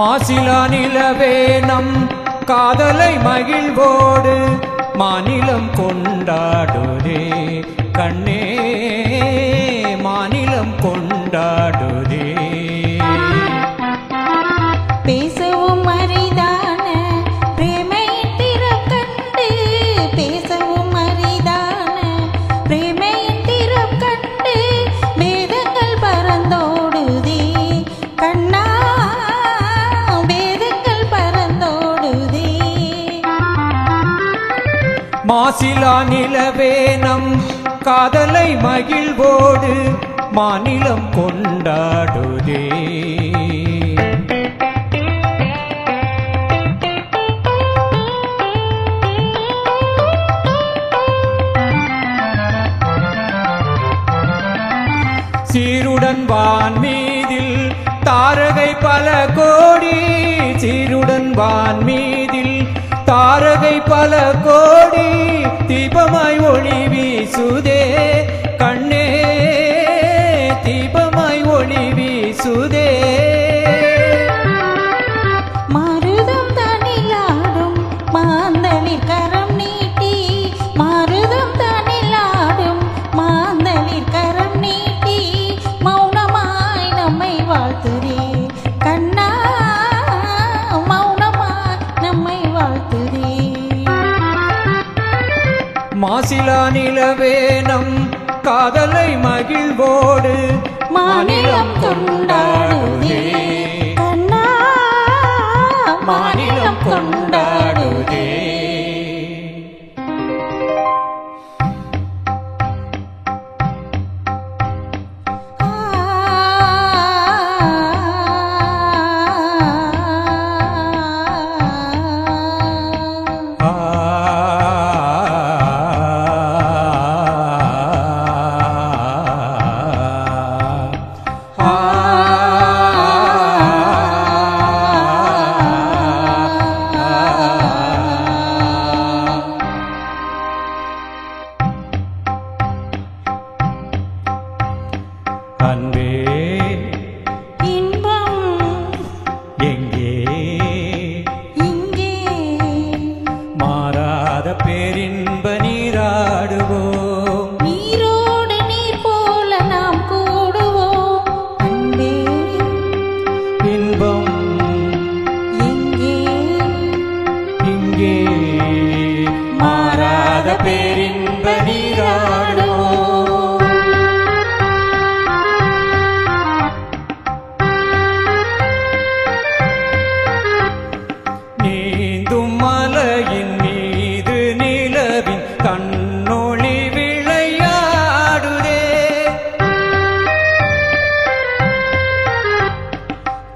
மாசிலா நிலவே நம் காதலை மகிழ்வோடு மாநிலம் கொண்டாடுதே கண்ணே மாநிலம் கொண்டாடுதே. பேசவும் அரிதான பிரேமை திறக்கண்டு பேசவும் அரிதான பிரேமை திறக்கண்டு வேதங்கள் பறந்தோடுதே கண்ணா வேதங்கள் பறந்தோடுதே. மாசிலா நிலவே நம் காதலை மகிழ்வோடு மாநிலம் கொண்டாடுதே. சீருடன் வான் மீதில் தாரகை பல கோடி சீருடன் வான் மீதில் தாரகை பல கோடி தீபமாய் ஒளி வீசுதே கண்ணே தீபமாய் ஒளி வீசுதே. மாருதம் தனிலாடும் மாந்தளிர் கரம் நீட்டி மாருதம் தனிலாடும் மாந்தளிர் கரம் நீட்டி மௌனமாய் நம்மை வாழ்த்துதே கண்ணா மௌனமாய் நம்மை வாழ்த்துதே. மாசிலா நிலவே நம் காதலை மகிழ்வோடு மாநிலம் கொண்டாடுதே கண்ணா மாநிலம் கொண்டாடுதே. அன்பே இன்பம் எங்கே இங்கே மாறாத பேரின்ப நீராடுவோம் நீரோடு நீர் போல நாம் கூடுவோம் அன்பே இன்பம் எங்கே இங்கே மாறாத பேரின்ப நீராடுவோம். நீந்தும் மலையின் மீது நிலவின் கண்ணொளி விளையாடுதே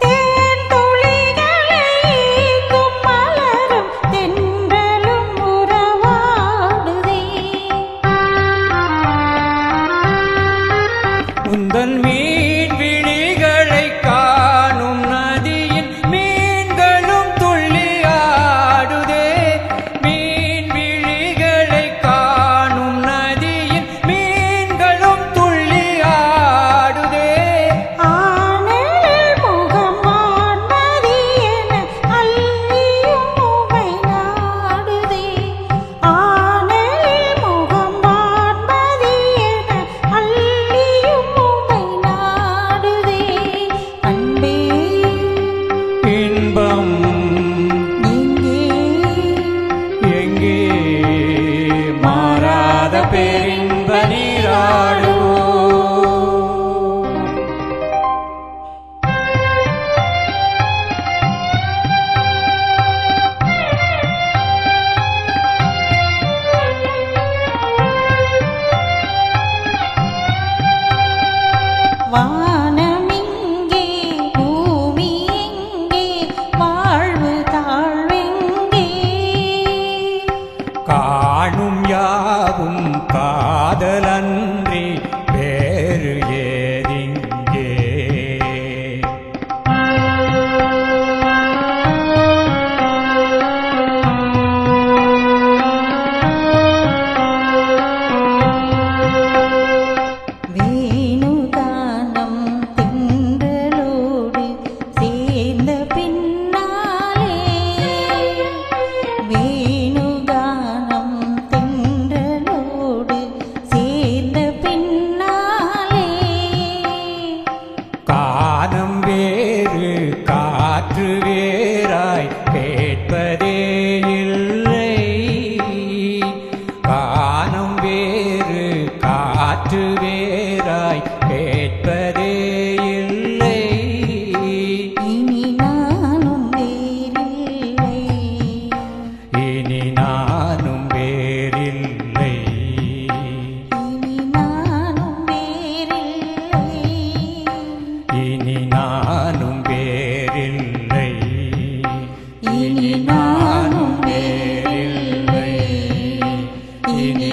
தேன் துளிகளை ஈர்க்கும் மலரும் தென்றலும் உறவாடுதே உந்தன் மீன் விழிகளை காணும் நதியின் மீன்களும் துள்ளி ஆடுதே மீன் விழிகளை காணும் நதியின் மீன்களும் துள்ளி ஆடுதே. ஆனலில் முகம் வான்மதி என அள்ளியும் உமை நாடுதே ஆனலில் முகம் வான்மதி என அள்ளியும் உமை நாடுதே அன்பே இன்பம் எங்கே எங்கே மாறாத பேரின்ப நீராடுவோம். வானமிங்கே பூமி எங்கே வாழ்வு தாழ்வெங்கே காணும் யாவும் காதலன்றி வேறு ஏதிங்கே வேணுகானம் திங்களோடு சேர்ந்த பின் இனி நானும் வேறில்லை இனி நானும் வேறில்லை இனி நானும் வேறில்லை இனி நானும் வேறில்லை இனி